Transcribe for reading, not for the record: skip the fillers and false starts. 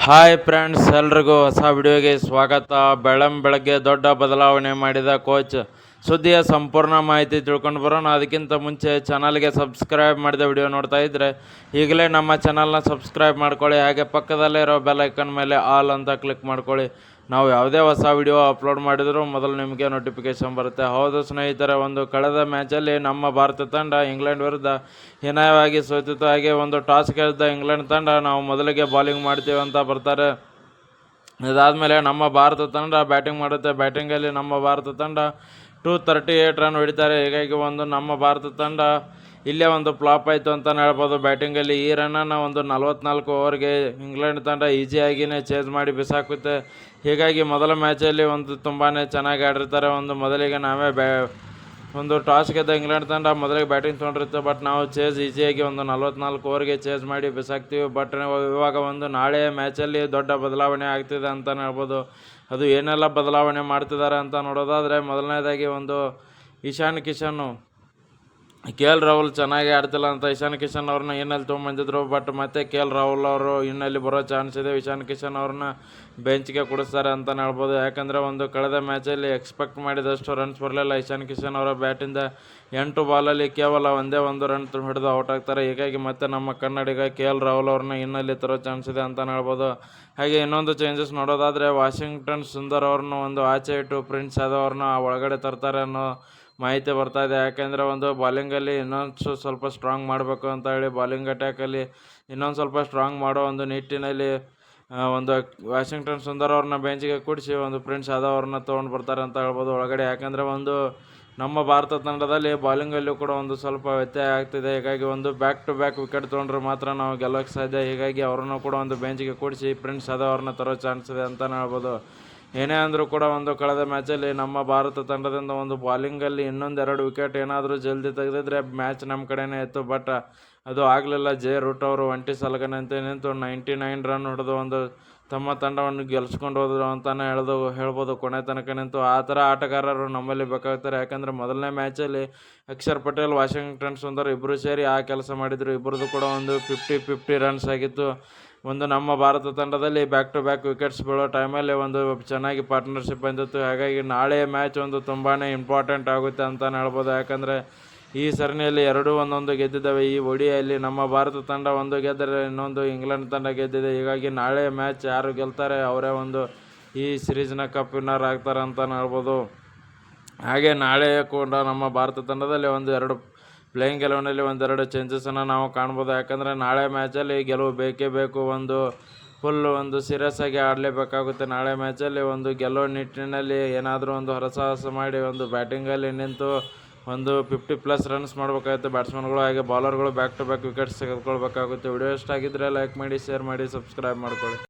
Hi friends, ಎಲ್ರಿಗೂ ಹೊಸ ವಿಡಿಯೋಗೆ ಸ್ವಾಗತ. ಬೆಳಗ್ಗೆ ದೊಡ್ಡ ಬದಲಾವಣೆ ಮಾಡಿದ ಕೋಚ್ ಸುದ್ದಿಯ ಸಂಪೂರ್ಣ ಮಾಹಿತಿ ತಿಳ್ಕೊಂಡು ಬರೋಣ. ಅದಕ್ಕಿಂತ ಮುಂಚೆ ಚಾನಲ್ಗೆ ಸಬ್ಸ್ಕ್ರೈಬ್ ಮಾಡಿದ ವಿಡಿಯೋ ನೋಡ್ತಾ ಇದ್ದರೆ ಈಗಲೇ ನಮ್ಮ ಚಾನಲ್ನ ಸಬ್ಸ್ಕ್ರೈಬ್ ಮಾಡ್ಕೊಳ್ಳಿ. ಹಾಗೆ ಪಕ್ಕದಲ್ಲೇ ಇರೋ ಬೆಲ್ ಐಕನ್ ಮೇಲೆ ಆಲ್ ಅಂತ ಕ್ಲಿಕ್ ಮಾಡ್ಕೊಳ್ಳಿ. ನಾವು ಯಾವುದೇ ಹೊಸ ವಿಡಿಯೋ ಅಪ್ಲೋಡ್ ಮಾಡಿದರೂ ಮೊದಲು ನಿಮಗೆ ನೋಟಿಫಿಕೇಶನ್ ಬರುತ್ತೆ. ಹೌದು ಸ್ನೇಹಿತರೆ, ಕಳೆದ ಮ್ಯಾಚಲ್ಲಿ ನಮ್ಮ ಭಾರತ ತಂಡ ಇಂಗ್ಲೆಂಡ್ ವಿರುದ್ಧ ಹೀನಾಯವಾಗಿ ಸೋತಿತ್ತು. ಹಾಗೆ ಟಾಸ್ ಗೆದ್ದ ಇಂಗ್ಲೆಂಡ್ ತಂಡ ನಾವು ಮೊದಲಿಗೆ ಬಾಲಿಂಗ್ ಮಾಡ್ತೀವಿ ಅಂತ ಬರ್ತಾರೆ. ಇದಾದಮೇಲೆ ನಮ್ಮ ಭಾರತ ತಂಡ ಬ್ಯಾಟಿಂಗ್ ಮಾಡುತ್ತೆ. ಬ್ಯಾಟಿಂಗಲ್ಲಿ ನಮ್ಮ ಭಾರತ ತಂಡ 238 ರನ್ ಹೊಡಿತಾರೆ. ಹೀಗಾಗಿ ನಮ್ಮ ಭಾರತ ತಂಡ ಇಲ್ಲೇ ಫ್ಲಾಪ್ ಆಯಿತು ಅಂತಲೇ ಹೇಳ್ಬೋದು. ಬ್ಯಾಟಿಂಗಲ್ಲಿ ಈ ರನ್ನನ್ನು 44 ಓವರ್ಗೆ ಇಂಗ್ಲೆಂಡ್ ತಂಡ ಈಸಿಯಾಗಿಯೇ ಚೇಸ್ ಮಾಡಿ ಬಿಸಾಕುತ್ತೆ. ಹೀಗಾಗಿ ಮೊದಲ ಮ್ಯಾಚಲ್ಲಿ ತುಂಬಾ ಚೆನ್ನಾಗಿ ಆಡಿರ್ತಾರೆ. ಮೊದಲಿಗೆ ನಾವೇ ಟಾಸ್ ಗೆದ್ದ ಇಂಗ್ಲೆಂಡ್ ತಂಡ ಮೊದಲಿಗೆ ಬ್ಯಾಟಿಂಗ್ ತೊಗೊಂಡಿರುತ್ತೆ. ಬಟ್ ನಾವು ಈಸಿಯಾಗಿ 44 ಓವರ್ಗೆ ಚೇಸ್ ಮಾಡಿ ಬಿಸಾಕ್ತೀವಿ. ಬಟ್ ಇವಾಗ ನಾಳೆಯ ಮ್ಯಾಚಲ್ಲಿ ದೊಡ್ಡ ಬದಲಾವಣೆ ಆಗ್ತಿದೆ ಅಂತಲೇ ಹೇಳ್ಬೋದು. ಅದು ಏನೆಲ್ಲ ಬದಲಾವಣೆ ಮಾಡ್ತಿದ್ದಾರೆ ಅಂತ ನೋಡೋದಾದರೆ, ಮೊದಲನೇದಾಗಿ ಇಶಾನ್ ಕಿಶನ್, KL ರಾಹುಲ್ ಚೆನ್ನಾಗಿ ಆಡ್ತಿಲ್ಲ ಅಂತ ಇಶಾನ್ ಕಿಶನ್ ಅವ್ರನ್ನ ಇನ್ನಲ್ಲಿ ತೊಗೊಂಬಂದಿದ್ರು. ಬಟ್ ಮತ್ತೆ KL ರಾಹುಲ್ ಅವರು ಇನ್ನಲ್ಲಿ ಬರೋ ಚಾನ್ಸ್ ಇದೆ. ಇಶಾನ್ ಕಿಶನ್ ಅವ್ರನ್ನ ಬೆಂಚ್ಗೆ ಕೊಡಿಸ್ತಾರೆ ಅಂತಲೇ ಹೇಳ್ಬೋದು. ಯಾಕಂದರೆ ಕಳೆದ ಮ್ಯಾಚಲ್ಲಿ ಎಕ್ಸ್ಪೆಕ್ಟ್ ಮಾಡಿದಷ್ಟು ರನ್ಸ್ ಬರಲಿಲ್ಲ. ಇಶಾನ್ ಕಿಶನ್ ಅವರ ಬ್ಯಾಟಿಂದ 8 ಬಾಲಲ್ಲಿ ಕೇವಲ ಒಂದೇ ರನ್ ಹಿಡಿದು ಔಟ್ ಆಗ್ತಾರೆ. ಹೀಗಾಗಿ ಮತ್ತೆ ನಮ್ಮ ಕನ್ನಡಿಗ KL ರಾಹುಲ್ ಅವ್ರನ್ನ ಇನ್ನಲ್ಲಿ ತರೋ ಚಾನ್ಸ್ ಇದೆ ಅಂತಲೇ ಹೇಳ್ಬೋದು. ಹಾಗೆ ಇನ್ನೊಂದು ಚೇಂಜಸ್ ನೋಡೋದಾದರೆ, ವಾಷಿಂಗ್ಟನ್ ಸುಂದರ್ ಅವ್ರನ್ನ ಆಚೆ ಇಟ್ಟು ಪ್ರಿನ್ಸ್ ಯಾದವ್ ಅವ್ರನ್ನ ಒಳಗಡೆ ತರ್ತಾರೆ ಅನ್ನೋ ಮಾಹಿತಿ ಬರ್ತಾ ಇದೆ. ಯಾಕೆಂದರೆ ಬಾಲಿಂಗಲ್ಲಿ ಇನ್ನೊಂದು ಸ್ವಲ್ಪ ಸ್ಟ್ರಾಂಗ್ ಮಾಡಬೇಕು ಅಂತ ಹೇಳಿ ಬಾಲಿಂಗ್ ಅಟ್ಯಾಕಲ್ಲಿ ಇನ್ನೊಂದು ಸ್ವಲ್ಪ ಸ್ಟ್ರಾಂಗ್ ಮಾಡೋ ನಿಟ್ಟಿನಲ್ಲಿ ವಾಷಿಂಗ್ಟನ್ ಸುಂದರ್ ಅವ್ರನ್ನ ಬೆಂಚ್ಗೆ ಕೂಡಿಸಿ ಪ್ರಿನ್ಸ್ ಯಾದವ್ ಅವ್ರನ್ನ ತೊಗೊಂಡು ಬರ್ತಾರೆ ಅಂತ ಹೇಳ್ಬೋದು ಒಳಗಡೆ. ಯಾಕಂದರೆ ನಮ್ಮ ಭಾರತ ತಂಡದಲ್ಲಿ ಬಾಲಿಂಗಲ್ಲೂ ಕೂಡ ಸ್ವಲ್ಪ ವ್ಯತ್ಯಯ ಆಗ್ತಿದೆ. ಹೀಗಾಗಿ ಬ್ಯಾಕ್ ಟು ಬ್ಯಾಕ್ ವಿಕೆಟ್ ತೊಗೊಂಡ್ರೆ ಮಾತ್ರ ನಾವು ಗೆಲ್ಲೋಕ್ಕೆ ಸಾಧ್ಯ. ಹೀಗಾಗಿ ಅವ್ರನ್ನೂ ಕೂಡ ಬೆಂಚ್ಗೆ ಕೂಡಿಸಿ ಪ್ರಿನ್ಸ್ ಯಾದವ್ ಅವ್ರನ್ನ ತರೋ ಚಾನ್ಸ್ ಇದೆ ಅಂತಲೇ ಹೇಳ್ಬೋದು. ಏನೇ ಅಂದರೂ ಕೂಡ ಕಳೆದ ಮ್ಯಾಚಲ್ಲಿ ನಮ್ಮ ಭಾರತ ತಂಡದಿಂದ ಬಾಲಿಂಗಲ್ಲಿ ಇನ್ನೊಂದು 2 ವಿಕೆಟ್ ಏನಾದರೂ ಜಲ್ದಿ ತೆಗೆದಿದ್ರೆ ಮ್ಯಾಚ್ ನಮ್ಮ ಕಡೆನೇ ಇತ್ತು. ಬಟ್ ಅದು ಆಗಲಿಲ್ಲ. ಜೆ ರೂಟ್ ಅವರು ಒಂಟಿ ಸಲಗನಂತೆ ನಿಂತು 99 ರನ್ ಹೊಡೆದು ತಮ್ಮ ತಂಡವನ್ನು ಗೆಲ್ಸ್ಕೊಂಡು ಹೋದರು ಅಂತಲೇ ಹೇಳ್ಬೋದು ಕೊನೆ ತನಕ ನಿಂತು. ಆ ಥರ ಆಟಗಾರರು ನಮ್ಮಲ್ಲಿ ಬೇಕಾಗ್ತಾರೆ. ಯಾಕಂದರೆ ಮೊದಲನೇ ಮ್ಯಾಚಲ್ಲಿ ಅಕ್ಷರ್ ಪಟೇಲ್, ವಾಷಿಂಗ್ಟನ್ ಸುಂದರ್ ಇಬ್ಬರು ಸೇರಿ ಆ ಕೆಲಸ ಮಾಡಿದರು. ಇಬ್ಬರದು ಕೂಡ 50-50 ರನ್ಸ್ ಆಗಿತ್ತು. ನಮ್ಮ ಭಾರತ ತಂಡದಲ್ಲಿ ಬ್ಯಾಕ್ ಟು ಬ್ಯಾಕ್ ವಿಕೆಟ್ಸ್ ಬೀಳೋ ಟೈಮಲ್ಲಿ ಚೆನ್ನಾಗಿ ಪಾರ್ಟ್ನರ್ಶಿಪ್ ಬಂದಿತ್ತು. ಹಾಗಾಗಿ ನಾಳೆಯ ಮ್ಯಾಚ್ ತುಂಬಾ ಇಂಪಾರ್ಟೆಂಟ್ ಆಗುತ್ತೆ ಅಂತಲೇ ಹೇಳ್ಬೋದು. ಯಾಕಂದರೆ ಈ ಸರಣಿಯಲ್ಲಿ ಎರಡೂ ಒಂದೊಂದು ಗೆದ್ದಿದ್ದಾವೆ. ಈ ಒಡಿಯಲ್ಲಿ ನಮ್ಮ ಭಾರತ ತಂಡ ಗೆದ್ದರೆ ಇನ್ನೊಂದು ಇಂಗ್ಲೆಂಡ್ ತಂಡ ಗೆದ್ದಿದೆ. ಹೀಗಾಗಿ ನಾಳೆಯ ಮ್ಯಾಚ್ ಯಾರು ಗೆಲ್ತಾರೆ ಅವರೇ ಈ ಸಿರೀಸ್ನ ಕಪ್ ವಿನ್ನರ್ ಆಗ್ತಾರೆ ಅಂತಲೇ ಹೇಳ್ಬೋದು. ಹಾಗೆ ನಾಳೆ ಕೂಡ ನಮ್ಮ ಭಾರತ ತಂಡದಲ್ಲಿ 2 ಪ್ಲೇಯಿಂಗ್ 11ನಲ್ಲಿ 2 ಚೇಂಜಸನ್ನು ನಾವು ಕಾಣ್ಬೋದು. ಯಾಕಂದರೆ ನಾಳೆ ಮ್ಯಾಚಲ್ಲಿ ಗೆಲುವು ಬೇಕೇ ಬೇಕು. ಫುಲ್ ಸೀರಿಯಸ್ ಆಗಿ ಆಡಲೇಬೇಕಾಗುತ್ತೆ. ನಾಳೆ ಮ್ಯಾಚಲ್ಲಿ ಗೆಲ್ಲೋ ನಿಟ್ಟಿನಲ್ಲಿ ಏನಾದರೂ ಹೊರಸಾಹಸ ಮಾಡಿ ಬ್ಯಾಟಿಂಗಲ್ಲಿ ನಿಂತು 50+ ರನ್ಸ್ ಮಾಡಬೇಕಾಗುತ್ತೆ ಬ್ಯಾಟ್ಸ್ಮನ್ಗಳು. ಹಾಗೆ ಬಾಲರ್ಗಳು ಬ್ಯಾಕ್ ಟು ಬ್ಯಾಕ್ ವಿಕೆಟ್ಸ್ ತೆಗೆದುಕೊಳ್ಬೇಕಾಗುತ್ತೆ. ವಿಡಿಯೋ ಇಷ್ಟ ಆಗಿದ್ದರೆ ಲೈಕ್ ಮಾಡಿ, ಶೇರ್ ಮಾಡಿ, ಸಬ್ಸ್ಕ್ರೈಬ್ ಮಾಡ್ಕೊಳ್ಳಿ.